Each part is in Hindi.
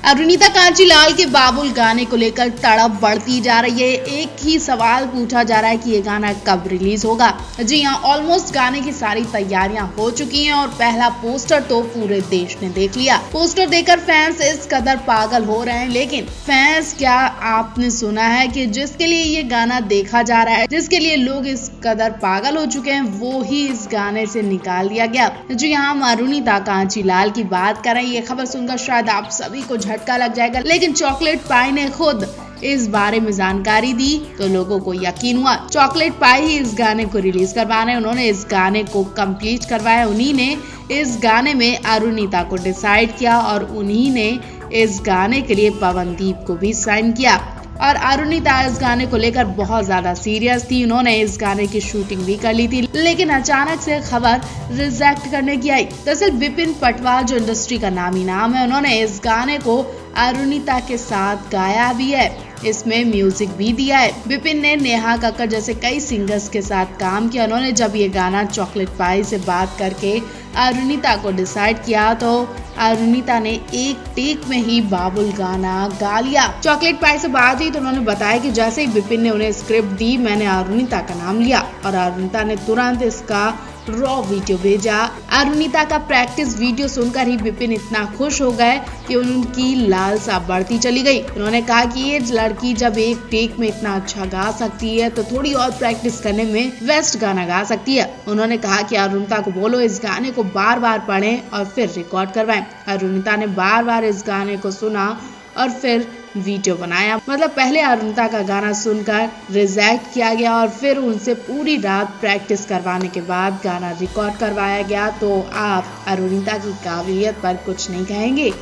अरुणिता कांचीलाल के बाबुल गाने को लेकर तड़प बढ़ती जा रही है। एक ही सवाल पूछा जा रहा है कि ये गाना कब रिलीज होगा। जी हाँ, ऑलमोस्ट गाने की सारी तैयारियां हो चुकी हैं और पहला पोस्टर तो पूरे देश ने देख लिया। पोस्टर देखकर फैंस इस कदर पागल हो रहे हैं। लेकिन फैंस, क्या आपने सुना है कि जिसके लिए ये गाना देखा जा रहा है, जिसके लिए लोग इस कदर पागल हो चुके हैं, वो ही इस गाने से निकाल दिया गया। जी हाँ, हम अरुणिता कांचीलाल की बात कर रहे हैं। ये खबर सुनकर शायद आप सभी को झटका लग जाएगा, लेकिन चॉकलेट पाई ने खुद इस बारे में जानकारी दी तो लोगों को यकीन हुआ। चॉकलेट पाई ही इस गाने को रिलीज करवा रहे हैं। उन्होंने इस गाने को कंप्लीट करवाया। उन्हीं ने इस गाने में अरुणिता को डिसाइड किया और उन्हीं ने इस गाने के लिए पवनदीप को भी साइन किया। और अरुणिता इस गाने को लेकर बहुत ज्यादा सीरियस थी। उन्होंने इस गाने की शूटिंग भी कर ली थी, लेकिन अचानक से खबर रिजेक्ट करने की आई। दरअसल विपिन पटवार, जो इंडस्ट्री का नामी नाम है, उन्होंने इस गाने को अरुणिता के साथ गाया भी है, इसमें म्यूजिक भी दिया है। विपिन ने नेहा कक्कड़ जैसे कई सिंगर्स के साथ काम किया। उन्होंने जब ये गाना चॉकलेट पाई से बात करके अरुणिता को डिसाइड किया तो अरुणिता ने एक टेक में ही बाबुल गाना गा लिया। चॉकलेट पाई से बात हुई तो उन्होंने बताया कि जैसे ही विपिन ने उन्हें स्क्रिप्ट दी, मैंने अरुणिता का नाम लिया और अरुणिता ने तुरंत इसका रॉ वीडियो भेजा। अरुणिता का प्रैक्टिस वीडियो सुनकर ही विपिन इतना खुश हो गए कि उनकी लालसा बढ़ती चली गई। उन्होंने कहा कि ये लड़की जब एक टेक में इतना अच्छा गा सकती है तो थोड़ी और प्रैक्टिस करने में बेस्ट गाना गा सकती है। उन्होंने कहा कि अरुणिता को बोलो इस गाने को बार बार पढ़ें और फिर रिकॉर्ड करवाएं। अरुणिता ने बार बार इस गाने को सुना और फिर वीडियो बनाया। मतलब पहले अरुणिता का गाना सुनकर रिजेक्ट किया गया और फिर उनसे पूरी रात प्रैक्टिस करवाने के बाद गाना रिकॉर्ड करवाया गया। तो आप अरुणिता की काबिलियत पर कुछ नहीं कहेंगे।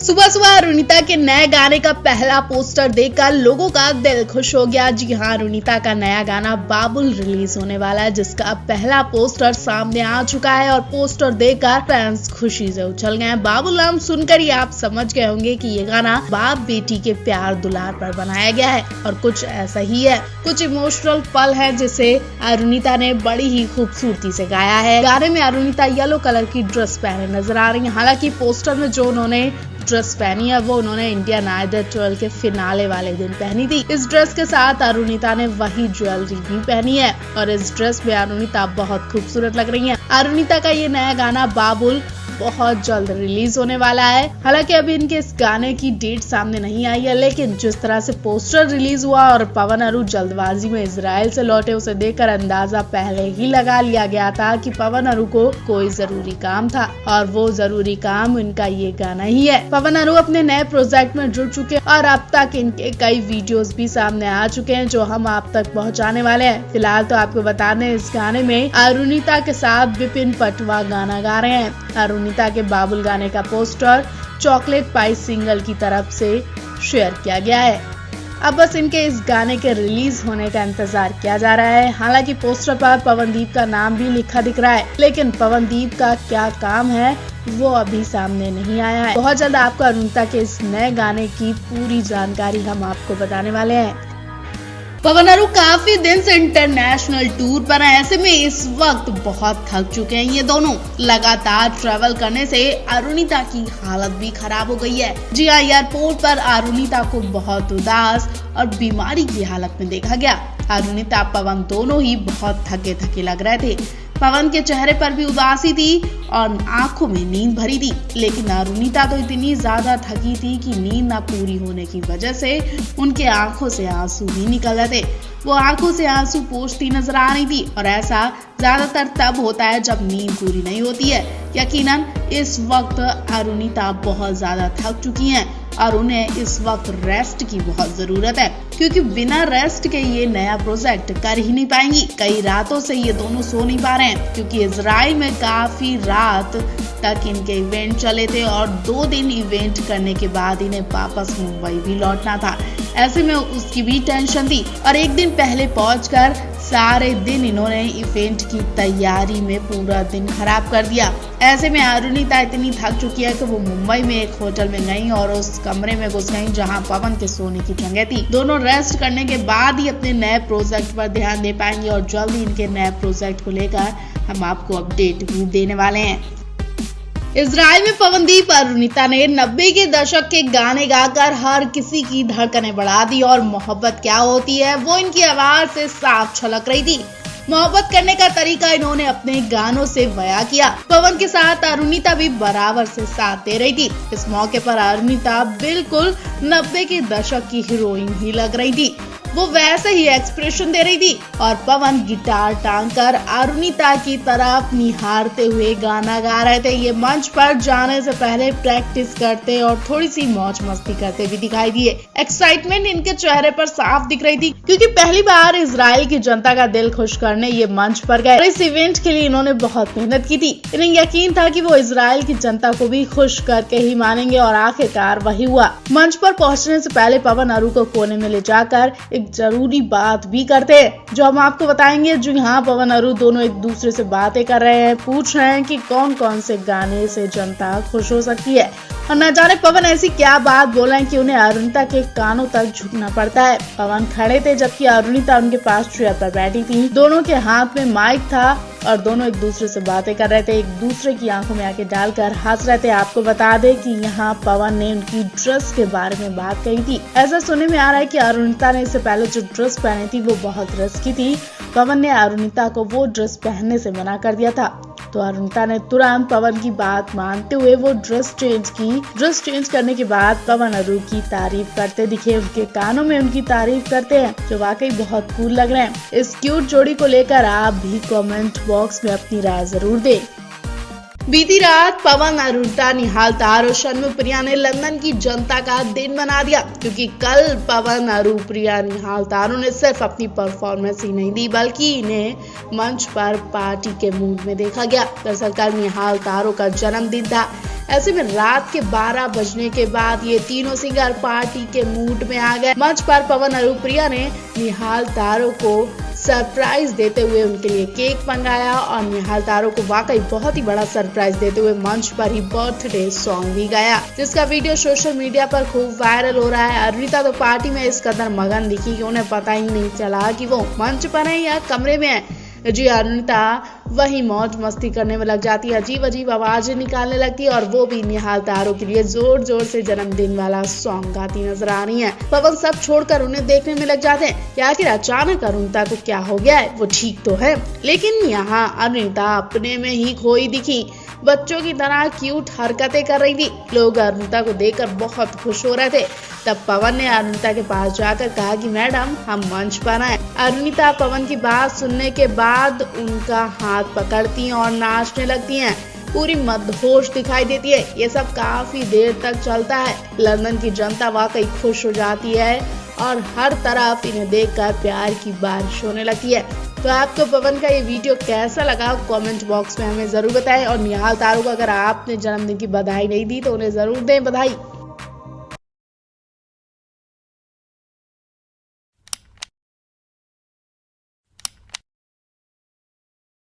सुबह सुबह अरुणिता के नए गाने का पहला पोस्टर देखकर लोगों का दिल खुश हो गया। जी हाँ, अरुणिता का नया गाना बाबुल रिलीज होने वाला है, जिसका पहला पोस्टर सामने आ चुका है और पोस्टर देखकर फैंस खुशी से उछल गए हैं। बाबुल नाम सुनकर ही आप समझ गए होंगे कि ये गाना बाप बेटी के प्यार दुलार पर बनाया गया है और कुछ ऐसा ही है। कुछ इमोशनल पल है जिसे अरुणिता ने बड़ी ही खूबसूरती से गाया है। गाने में अरुणिता येलो कलर की ड्रेस पहने नजर आ रही है। हालांकि पोस्टर में जो उन्होंने ड्रेस पहनी है वो उन्होंने इंडियन आइडल 12 के फिनाले वाले दिन पहनी थी। इस ड्रेस के साथ अरुणिता ने वही ज्वेलरी भी पहनी है और इस ड्रेस में अरुणिता बहुत खूबसूरत लग रही है। अरुणिता का ये नया गाना बाबुल बहुत जल्द रिलीज होने वाला है। हालांकि अभी इनके इस गाने की डेट सामने नहीं आई है, लेकिन जिस तरह से पोस्टर रिलीज हुआ और पवन अरू जल्दबाजी में इजराइल से लौटे, उसे देखकर अंदाजा पहले ही लगा लिया गया था कि पवन अरू को कोई जरूरी काम था और वो जरूरी काम इनका ये गाना ही है। पवन अरू अपने नए प्रोजेक्ट में जुड़ चुके हैं और अब तक इनके कई वीडियोस भी सामने आ चुके हैं जो हम आप तक पहुंचाने वाले हैं। फिलहाल तो आपको बता दें, इस गाने में अरुणिता के साथ विपिन पटवा गाना गा रहे हैं। अरुणिता के बाबुल गाने का पोस्टर चॉकलेट पाई सिंगल की तरफ से शेयर किया गया है। अब बस इनके इस गाने के रिलीज होने का इंतजार किया जा रहा है। हालांकि पोस्टर पर पवनदीप का नाम भी लिखा दिख रहा है, लेकिन पवनदीप का क्या काम है वो अभी सामने नहीं आया है। बहुत जल्द आपको अरुणिता के इस नए गाने की पूरी जानकारी हम आपको बताने वाले हैं। पवन अरू काफी दिन से इंटरनेशनल टूर पर हैं। ऐसे में इस वक्त बहुत थक चुके हैं ये दोनों। लगातार ट्रैवल करने से अरुणिता की हालत भी खराब हो गई है। जी हाँ, एयरपोर्ट पर अरुणिता को बहुत उदास और बीमारी की हालत में देखा गया। अरुणिता पवन दोनों ही बहुत थके थके लग रहे थे। पवन के चेहरे पर भी उदासी थी और आंखों में नींद भरी थी, लेकिन अरुणिता तो इतनी ज्यादा थकी थी कि नींद न पूरी होने की वजह से उनके आंखों से आंसू भी निकल रहे थे। वो आंखों से आंसू पोंछती नजर आ रही थी और ऐसा ज्यादातर तब होता है जब नींद पूरी नहीं होती है। यकीनन इस वक्त अरुणिता बहुत ज्यादा थक चुकी हैं और उन्हें इस वक्त रेस्ट की बहुत जरूरत है, क्योंकि बिना रेस्ट के ये नया प्रोजेक्ट कर ही नहीं पाएंगी। कई रातों से ये दोनों सो नहीं पा रहे हैं, क्योंकि इजराइल में काफी रात तक इनके इवेंट चले थे और 2 दिन इवेंट करने के बाद इन्हें वापस मुंबई भी लौटना था। ऐसे में उसकी भी टेंशन थी और एक दिन पहले पहुंचकर सारे दिन इन्होंने इवेंट की तैयारी में पूरा दिन खराब कर दिया। ऐसे में अरुणिता इतनी थक चुकी है कि वो मुंबई में एक होटल में गई और उस कमरे में घुस गई जहां पवन के सोने की जगह थी। दोनों रेस्ट करने के बाद ही अपने नए प्रोजेक्ट पर ध्यान दे पाएंगे और जल्द ही इनके नए प्रोजेक्ट को लेकर हम आपको अपडेट भी देने वाले हैं। इजराइल में पवनदीप अरुणिता ने 90 के दशक के गाने गाकर हर किसी की धड़कनें बढ़ा दी और मोहब्बत क्या होती है वो इनकी आवाज से साफ छलक रही थी। मोहब्बत करने का तरीका इन्होंने अपने गानों से बयां किया। पवन के साथ अरुणिता भी बराबर से साथ दे रही थी। इस मौके पर अरुणिता बिल्कुल 90 के दशक की हीरोइन ही लग रही थी। वो वैसे ही एक्सप्रेशन दे रही थी और पवन गिटार टांगकर अरुणिता की तरफ निहारते हुए गाना गा रहे थे। ये मंच पर जाने से पहले प्रैक्टिस करते और थोड़ी सी मौज मस्ती करते भी दिखाई दिए। एक्साइटमेंट इनके चेहरे पर साफ दिख रही थी क्योंकि पहली बार इजराइल की जनता का दिल खुश करने ये मंच पर गए। इस इवेंट के लिए इन्होंने बहुत मेहनत की थी। इन्हें यकीन था कि वो इजराइल की जनता को भी खुश करके ही मानेंगे और आखिरकार वही हुआ। मंच पर पहुंचने से पहले पवन अरु को कोने में ले जाकर जरूरी बात भी करते हैं जो हम आपको बताएंगे। जो यहाँ पवन अरु दोनों एक दूसरे से बातें कर रहे हैं, पूछ रहे हैं कि कौन कौन से गाने से जनता खुश हो सकती है और न जाने पवन ऐसी क्या बात बोले कि उन्हें अरुणिता के कानों तक झुकना पड़ता है। पवन खड़े थे जबकि अरुणिता उनके पास चेयर पर बैठी थी। दोनों के हाथ में माइक था और दोनों एक दूसरे से बातें कर रहे थे, एक दूसरे की आंखों में आंखें डालकर हंस रहे थे। आपको बता दें कि यहाँ पवन ने उनकी ड्रेस के बारे में बात कही थी। ऐसा सुनने में आ रहा है कि अरुणिता ने इससे पहले जो ड्रेस पहनी थी वो बहुत रिस्की थी। पवन ने अरुणिता को वो ड्रेस पहनने से मना कर दिया था तो अरुणिता ने तुरंत पवन की बात मानते हुए वो ड्रेस चेंज की। ड्रेस चेंज करने के बाद पवन अरु की तारीफ करते दिखे, उनके कानों में उनकी तारीफ करते हैं जो वाकई बहुत कूल लग रहे हैं। इस क्यूट जोड़ी को लेकर आप भी कमेंट बॉक्स में अपनी राय जरूर दें। बीती रात पवन अरुणिता निहाल तार और शन्मुख प्रिया ने लंदन की जनता का दिन बना दिया क्योंकि कल पवन अरु प्रिया निहाल तारों ने सिर्फ अपनी परफॉर्मेंस ही नहीं दी बल्कि इन्हें मंच पर पार्टी के मूड में देखा गया। दरअसल कल निहाल तारों का जन्मदिन था। ऐसे में रात के 12 बजने के बाद ये तीनों सिंगर पार्टी के मूड में आ गए। मंच पर पवन अरु प्रिया ने निहाल तारों को सरप्राइज देते हुए उनके लिए केक मंगाया और निहाल तारों को वाकई बहुत ही बड़ा सरप्राइज देते हुए मंच पर ही बर्थडे सॉन्ग भी गाया जिसका वीडियो सोशल मीडिया पर खूब वायरल हो रहा है। अरुणिता तो पार्टी में इस कदर मगन दिखी कि उन्हें पता ही नहीं चला कि वो मंच पर है या कमरे में है। जी अरुणिता वही मौज मस्ती करने में लग जाती है, अजीब अजीब आवाजें निकालने लगती है और वो भी निहाल तारों के लिए जोर जोर से जन्मदिन वाला सॉन्ग गाती नजर आ रही है। पवन सब छोड़कर उन्हें देखने में लग जाते हैं कि आखिर अचानक अरुणिता को क्या हो गया है, वो ठीक तो है। लेकिन यहाँ अरुणिता अपने में ही खोई दिखी, बच्चों की तरह क्यूट हरकतें कर रही थी। लोग अरुणिता को देखकर बहुत खुश हो रहे थे। तब पवन ने अरुणिता के पास जाकर कहा कि मैडम हम मंच पर आए। अरुणिता पवन की बात सुनने के बाद उनका हाथ पकड़ती हैं और नाचने लगती हैं। पूरी मदहोश दिखाई देती है। ये सब काफी देर तक चलता है। लंदन की जनता वाकई खुश हो जाती है और हर तरफ इन्हें देखकर प्यार की बारिश होने लगती है। तो आपको पवन का ये वीडियो कैसा लगा कमेंट बॉक्स में हमें जरूर बताएं और निहाल तारों को अगर आपने जन्मदिन की बधाई नहीं दी तो उन्हें जरूर दें बधाई।